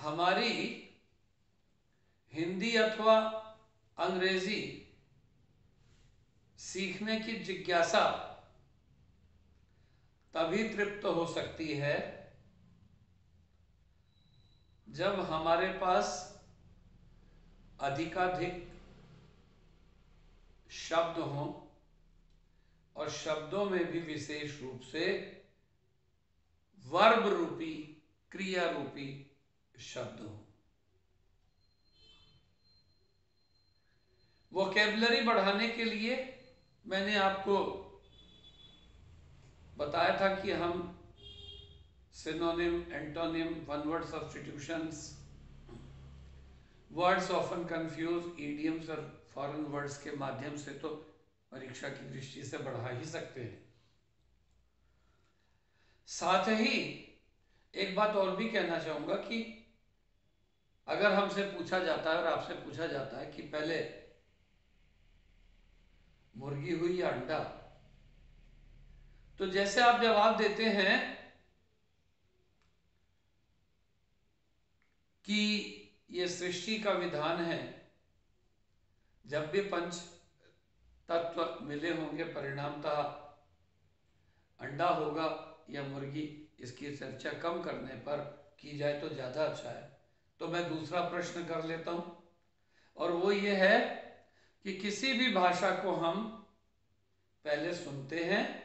हमारी हिंदी अथवा अंग्रेजी सीखने की जिज्ञासा तभी तृप्त हो सकती है जब हमारे पास अधिकाधिक शब्द हों और शब्दों में भी विशेष रूप से वर्ब रूपी, क्रिया रूपी शब्द हो। वोकैबुलरी बढ़ाने के लिए मैंने आपको बताया था कि हम synonym, antonym, one word substitutions, words often confuse, idioms और फॉरेन वर्ड्स के माध्यम से तो परीक्षा की दृष्टि से बढ़ा ही सकते हैं। साथ ही एक बात और भी कहना चाहूंगा कि अगर हमसे पूछा जाता है और आपसे पूछा जाता है कि पहले मुर्गी हुई या अंडा, तो जैसे आप जवाब देते हैं कि ये सृष्टि का विधान है, जब भी पंच तत्व मिले होंगे परिणामतः अंडा होगा या मुर्गी, इसकी चर्चा कम करने पर की जाए तो ज्यादा अच्छा है। तो मैं दूसरा प्रश्न कर लेता हूं और वो ये है कि किसी भी भाषा को हम पहले सुनते हैं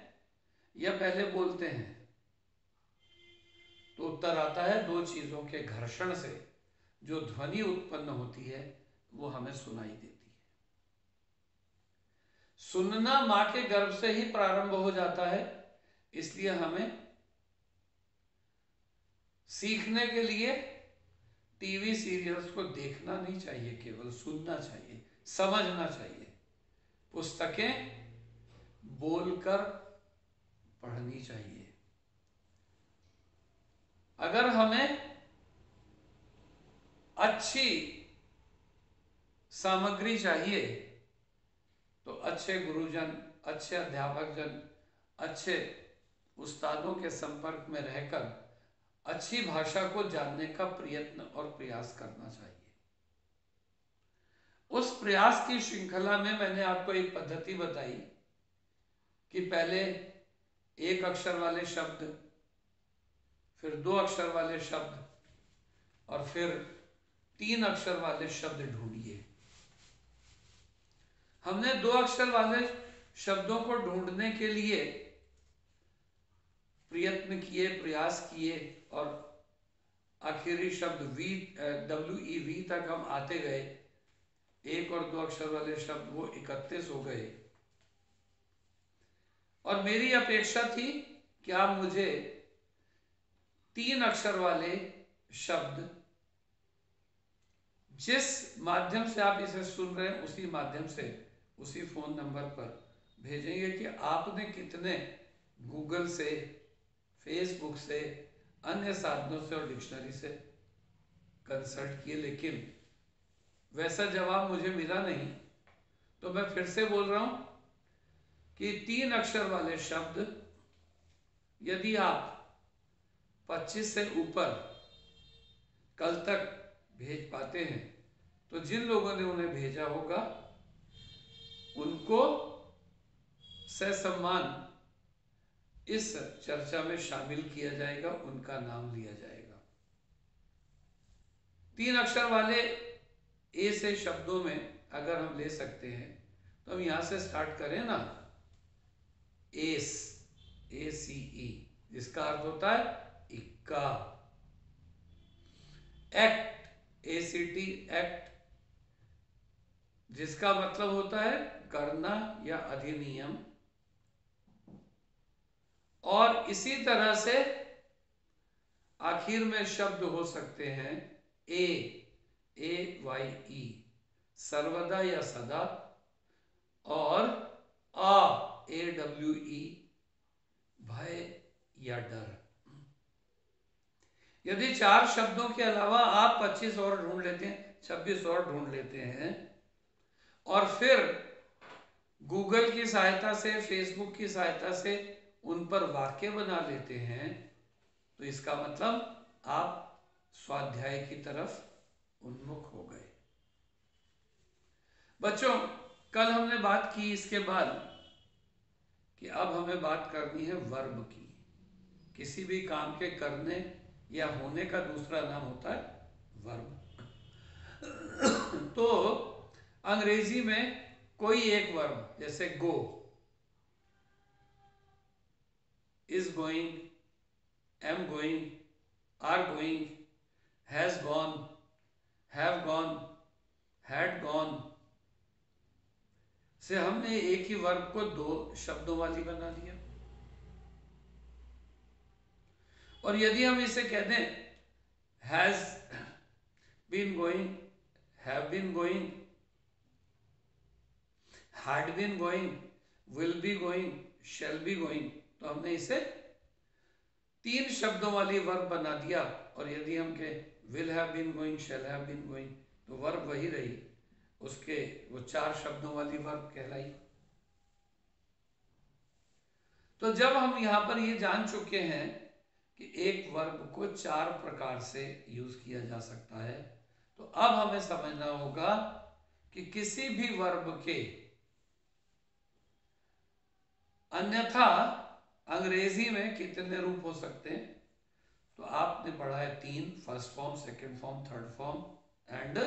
या पहले बोलते हैं? तो उत्तर आता है दो चीजों के घर्षण से जो ध्वनि उत्पन्न होती है वो हमें सुनाई देती है। सुनना मां के गर्भ से ही प्रारंभ हो जाता है, इसलिए हमें सीखने के लिए टीवी सीरियल्स को देखना नहीं चाहिए, केवल सुनना चाहिए, समझना चाहिए। पुस्तकें बोलकर पढ़नी चाहिए। अगर हमें अच्छी सामग्री चाहिए तो अच्छे गुरुजन, अच्छे अध्यापक जन, अच्छे उस्तादों के संपर्क में रहकर अच्छी भाषा को जानने का प्रयत्न और प्रयास करना चाहिए। उस प्रयास की श्रृंखला में मैंने आपको एक पद्धति बताई कि पहले एक अक्षर वाले शब्द, फिर दो अक्षर वाले शब्द और फिर तीन अक्षर वाले शब्द ढूंढिए। हमने दो अक्षर वाले शब्दों को ढूंढने के लिए प्रयत्न किए, प्रयास किए और आखिरी शब्द WEV तक हम आते गए। एक और दो अक्षर वाले शब्द वो 31 हो गए और मेरी अपेक्षा थी कि आप मुझे तीन अक्षर वाले शब्द, जिस माध्यम से आप इसे सुन रहे हैं उसी माध्यम से, उसी फोन नंबर पर भेजेंगे कि आपने कितने गूगल से, फेसबुक से, अन्य साधनों से और डिक्शनरी से कंसल्ट किए, लेकिन वैसा जवाब मुझे मिला नहीं। तो मैं फिर से बोल रहा हूं कि तीन अक्षर वाले शब्द यदि आप 25 से ऊपर कल तक भेज पाते हैं तो जिन लोगों ने उन्हें भेजा होगा उनको ससम्मान इस चर्चा में शामिल किया जाएगा, उनका नाम लिया जाएगा। तीन अक्षर वाले ए से शब्दों में अगर हम ले सकते हैं तो हम यहां से स्टार्ट करें ना, एस, ACE, जिसका अर्थ होता है इक्का। एक्ट, ACT, एक्ट, जिसका मतलब होता है करना या अधिनियम। और इसी तरह से आखिर में शब्द हो सकते हैं AYE, सर्वदा या सदा, और AWE, भय या डर। यदि चार शब्दों के अलावा आप 25 और ढूंढ लेते हैं, 26 और ढूंढ लेते हैं और फिर गूगल की सहायता से, फेसबुक की सहायता से उन पर वाक्य बना लेते हैं, तो इसका मतलब आप स्वाध्याय की तरफ उन्मुख हो गए। बच्चों, कल हमने बात की इसके बाद कि अब हमें बात करनी है वर्ब की। किसी भी काम के करने या होने का दूसरा नाम होता है वर्ब। तो अंग्रेजी में कोई एक वर्ब, जैसे go, is going, am going, are going, has gone, have gone, had gone, से हमने एक ही वर्ब को दो शब्दों वाली बना दिया। और यदि हम इसे कह दें has been going, have been going, had been going, will be going, shall be going, तो हमने इसे तीन शब्दों वाली वर्ब बना दिया। और यदि हम कहें will have been going, shall have been going, तो वर्ब वही रही, उसके वो चार शब्दों वाली वर्ब कहलाई। तो जब हम यहां पर ये जान चुके हैं कि एक वर्ब को चार प्रकार से यूज किया जा सकता है, तो अब हमें समझना होगा कि किसी भी वर्ब के अन्यथा अंग्रेजी में कितने रूप हो सकते हैं। तो आपने पढ़ा है तीन, first form, second form, third form, and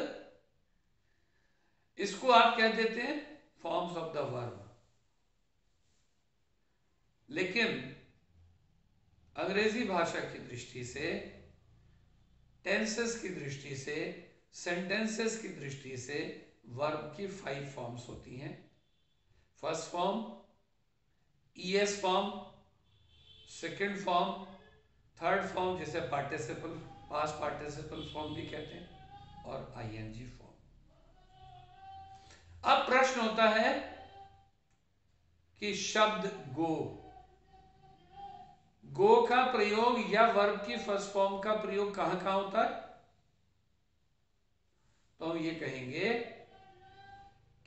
इसको आप कह देते हैं फॉर्म्स ऑफ द वर्ब। लेकिन अंग्रेजी भाषा की दृष्टि से, टेंसेस की दृष्टि से, सेंटेंसेस की दृष्टि से वर्ब की 5 फॉर्म्स होती हैं। First form es form, second form, third form जिसे पार्टिसिपल, पास्ट पार्टिसिपल फॉर्म भी कहते हैं, और आईएनजी फॉर्म। अब प्रश्न होता है कि शब्द गो, गो का प्रयोग या वर्ब की फर्स्ट फॉर्म का प्रयोग कहां कहां होता है। तो हम ये कहेंगे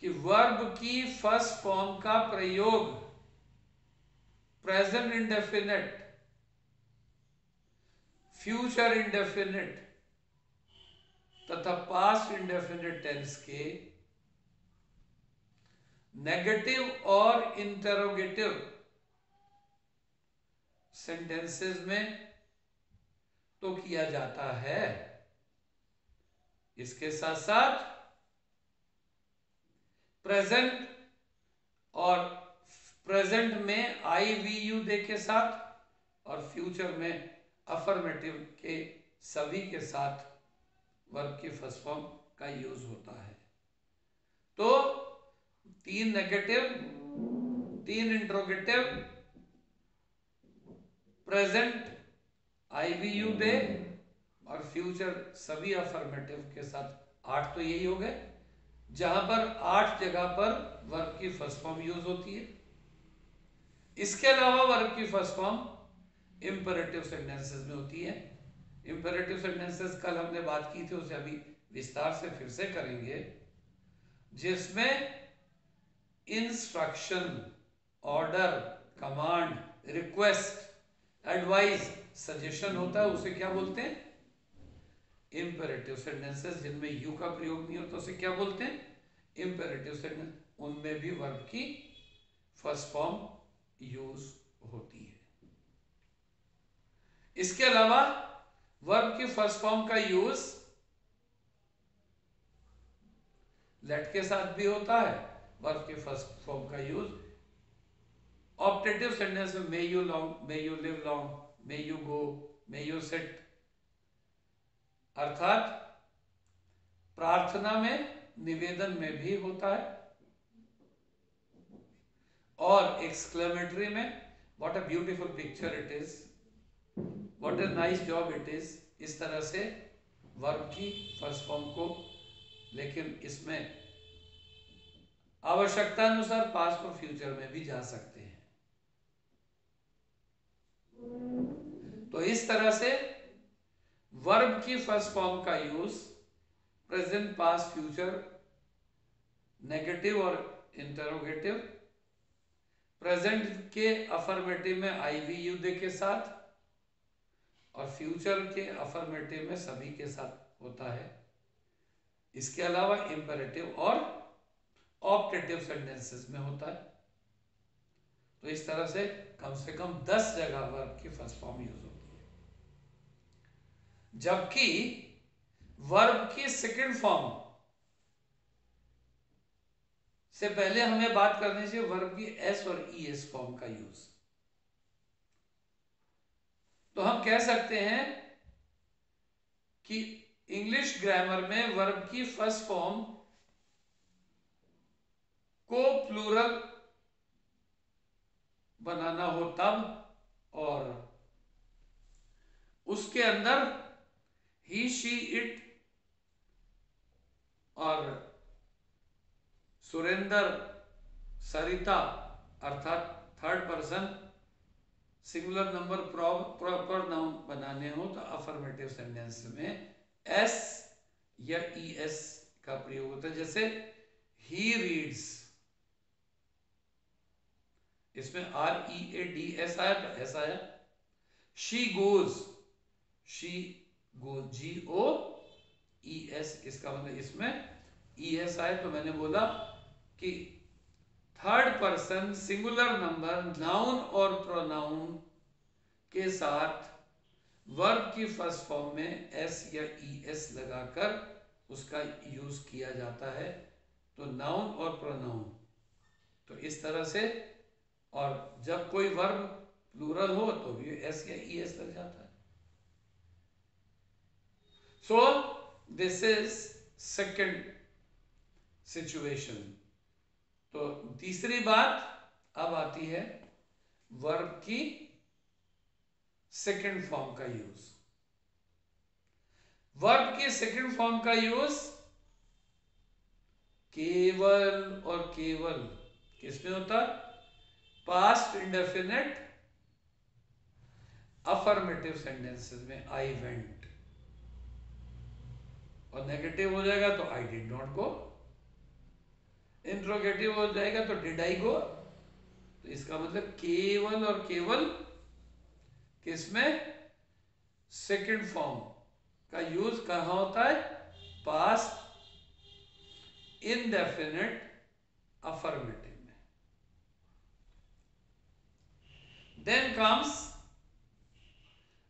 कि वर्ब की फर्स्ट फॉर्म का प्रयोग प्रेजेंट इंडेफिनिट, फ्यूचर इंडेफिनिट तथा पास्ट इंडेफिनिट टेंस के नेगेटिव और इंटरोगेटिव सेंटेंसेस में तो किया जाता है। इसके साथ साथ प्रेजेंट और प्रेजेंट में आई वी यू दे के साथ, और फ्यूचर में अफर्मेटिव के सभी के साथ वर्ब की फर्स्ट फॉर्म का यूज होता है। तो तीन नेगेटिव, तीन interrogative, present I we you they और फ्यूचर सभी अफर्मेटिव के साथ 8 तो यही हो गए, जहां पर 8 जगह पर वर्ब की फर्स्ट फॉर्म यूज होती है। इसके अलावा वर्ब की फर्स्ट फॉर्म इंपेरेटिव सेंटेंसेस में होती है। इंपेरेटिव सेंटेंसेस कल हमने बात की थी, उसे अभी विस्तार से फिर से करेंगे, जिसमें instruction, order, command, request, advice, suggestion होता है। उसे क्या बोलते हैं? Imperative sentences. जिनमें यू का प्रयोग नहीं होता उसे क्या बोलते हैं? Imperative sentence. उनमें भी वर्ब की फर्स्ट फॉर्म यूज होती है। इसके अलावा वर्ब की फर्स्ट फॉर्म का यूज लेट के साथ भी होता है। वर्ब की फर्स्ट फॉर्म का यूज ऑप्टेटिव सेंटेंस में, may you long, may you live long, may you go, may you sit, अर्थात प्रार्थना में, निवेदन में भी होता है। और एक्सक्लेमेटरी में, what a beautiful picture it is, what a nice job it is, इस तरह से वर्ब की फर्स्ट फॉर्म को, लेकिन इसमें आवश्यकता अनुसार पास्ट और फ्यूचर में भी जा सकते हैं। तो इस तरह से वर्ब की फर्स्ट फॉर्म का use present, past, future, negative और इंटरोगेटिव, प्रेजेंट के अफर्मेटिव में आई वी यू दे के साथ, और फ्यूचर के अफर्मेटिव में सभी के साथ होता है। इसके अलावा इंपेरेटिव और ऑप्टेटिव सेंटेंसेस में होता है। तो इस तरह से कम 10 जगह वर्ब की फर्स्ट फॉर्म यूज होती है। जबकि वर्ब की सेकंड फॉर्म से पहले हमें बात करनी चाहिए वर्ब की एस और ईएस फॉर्म का यूज। तो हम कह सकते हैं कि इंग्लिश ग्रामर में वर्ब की फर्स्ट फॉर्म को प्लूरल बनाना हो तब, और उसके अंदर ही, शी, इट और सुरेंद्र, सरिता अर्थात third person singular number proper noun बनाने हो तो अफर्मेटिव सेंटेंस में एस या ईएस का प्रयोग होता है। जैसे ही रीड्स, इसमें READS आया तो एस आया। शी गोज, GOES, इसका मतलब इसमें ES आया। तो मैंने बोला कि third person singular number noun और प्रोनाउन के साथ वर्ब की फर्स्ट फॉर्म में एस या ईएस लगाकर उसका यूज किया जाता है। तो नाउन और प्रोनाउन, तो इस तरह से। और जब कोई वर्ब प्लूरल हो तो भी एस या ईएस लग जाता है। So this is second situation. तो तीसरी बात अब आती है वर्ब की सेकंड फॉर्म का यूज। वर्ब की सेकंड फॉर्म का यूज केवल और केवल किसमें होता है? पास्ट इंडेफिनिट अफर्मेटिव सेंटेंसेस में, आई वेंट, और नेगेटिव हो जाएगा तो I did not go, interrogative हो जाएगा तो डिड आई गो। तो इसका मतलब केवल और केवल किसमें? सेकंड फॉर्म का यूज कहां होता है? पास्ट इनडेफिनिट अफर्मेटिव में। देन कम्स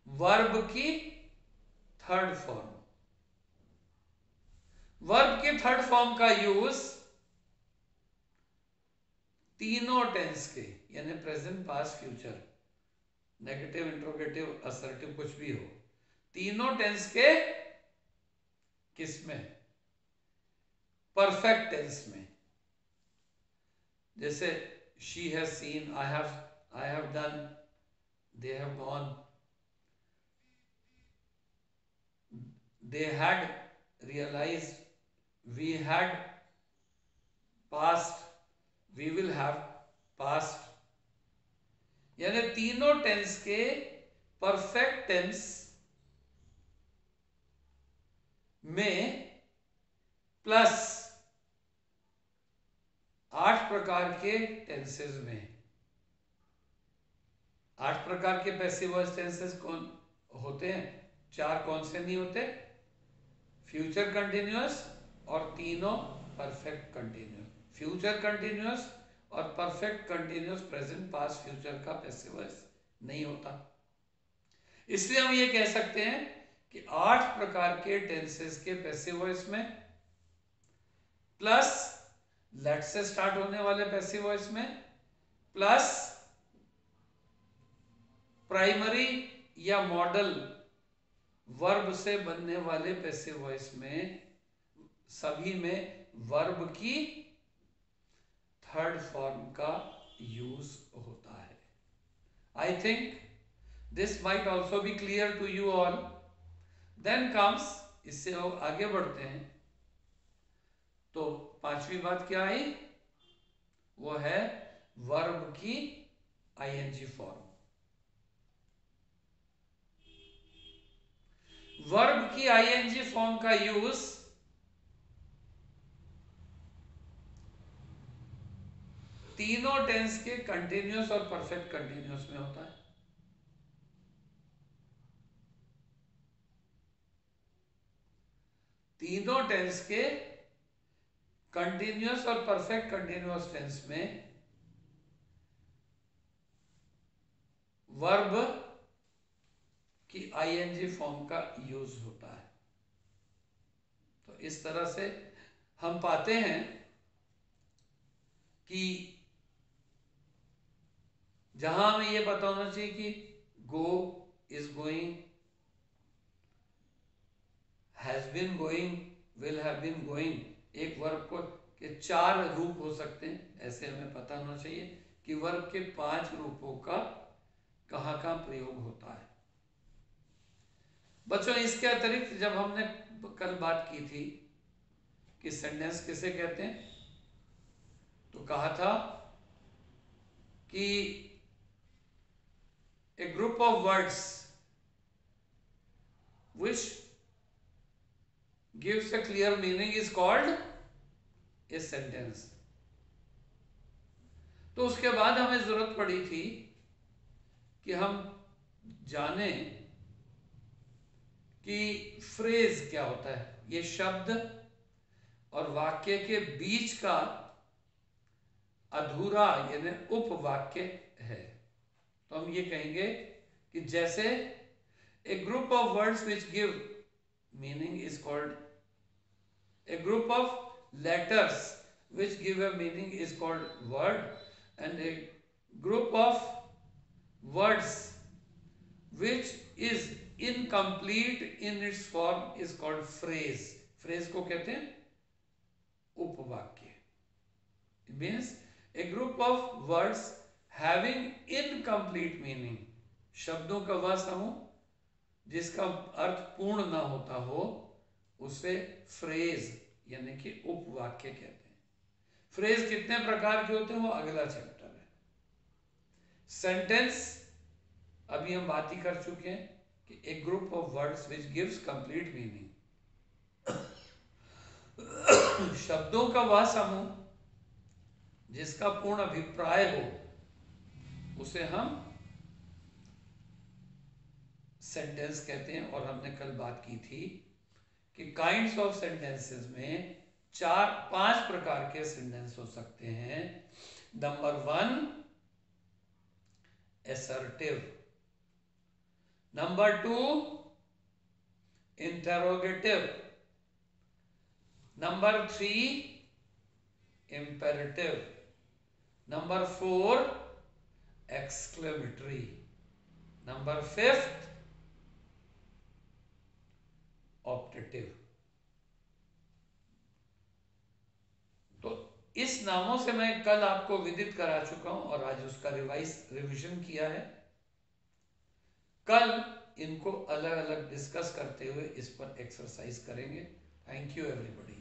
वर्ब की थर्ड फॉर्म। वर्ब की थर्ड फॉर्म का यूज तीनों टेंस के, यानी present, past, future, negative, interrogative, assertive, कुछ भी हो, तीनों टेंस के किसमें? परफेक्ट टेंस में। जैसे she has seen, I have done, they have gone, they had realized, we had passed, we will have passed। यानी तीनों टेंस के परफेक्ट टेंस में प्लस 8 प्रकार के टेंसेस में। 8 प्रकार के पैसिव वॉइस टेंसेस कौन होते हैं? 4 कौन से नहीं होते? फ्यूचर कंटिन्यूअस और तीनों परफेक्ट कंटिन्यूअस। फ्यूचर कंटिन्यूअस और perfect continuous present, past, future का पैसिव वॉइस नहीं होता। इसलिए हम ये कह सकते हैं कि 8 प्रकार के टेंसेस के पैसिव वॉइस में प्लस लेट से स्टार्ट होने वाले पैसिव वॉइस में प्लस प्राइमरी या मॉडल वर्ब से बनने वाले पैसिव वॉइस में, सभी में वर्ब की थर्ड फॉर्म का यूज होता है। I think this might also be clear to you all. Then comes, इससे हम आगे बढ़ते हैं। तो पांचवी बात क्या आई? वो है वर्ब की आईएनजी फॉर्म। वर्ब की आईएनजी फॉर्म का यूज तीनों टेंस के कंटिन्यूअस और परफेक्ट कंटिन्यूअस में होता है। तीनों टेंस के कंटिन्यूअस और परफेक्ट कंटिन्यूअस टेंस में वर्ब की आईएनजी फॉर्म का यूज होता है। तो इस तरह से हम पाते हैं कि जहां हमें यह पता होना चाहिए कि go, is going, has been going, will have been going, एक वर्ब को के 4 रूप हो सकते हैं, ऐसे हमें पता होना चाहिए कि वर्ब के 5 रूपों का कहां कहां प्रयोग होता है। बच्चों, इसके अतिरिक्त जब हमने कल बात की थी कि सेंटेंस किसे कहते हैं, तो कहा था कि a group of words which gives a clear meaning is called a sentence। तो उसके बाद हमें जरूरत पड़ी थी कि हम जाने कि फ्रेज क्या होता है। ये शब्द और वाक्य के बीच का अधूरा यानी उपवाक्य है। तो हम ये कहेंगे कि जैसे a group of words which give meaning is called, a group of letters which give a meaning is called word, and a group of words which is incomplete in its form is called phrase. Phrase को कहते हैं उपवाक्य। It means a group of words having incomplete meaning, शब्दों का वह समूह जिसका अर्थ पूर्ण ना होता हो उसे फ्रेज यानी कि उपवाक्य कहते हैं। फ्रेज कितने प्रकार के होते हैं वो अगला चैप्टर है। सेंटेंस अभी हम बात ही कर चुके हैं कि a group of words which gives complete meaning, शब्दों का वह समूह जिसका पूर्ण अभिप्राय हो उसे हम सेंटेंस कहते हैं। और हमने कल बात की थी कि काइंड्स ऑफ सेंटेंसेस में 4-5 प्रकार के सेंटेंस हो सकते हैं। Number 1 assertive, number 2 interrogative, number 3 imperative, number 4 exclamatory, number 5 optative. तो इस नामों से मैं कल आपको विदित करा चुका हूं और आज उसका रिवीजन किया है। कल इनको अलग अलग डिस्कस करते हुए इस पर एक्सरसाइज करेंगे। Thank you everybody.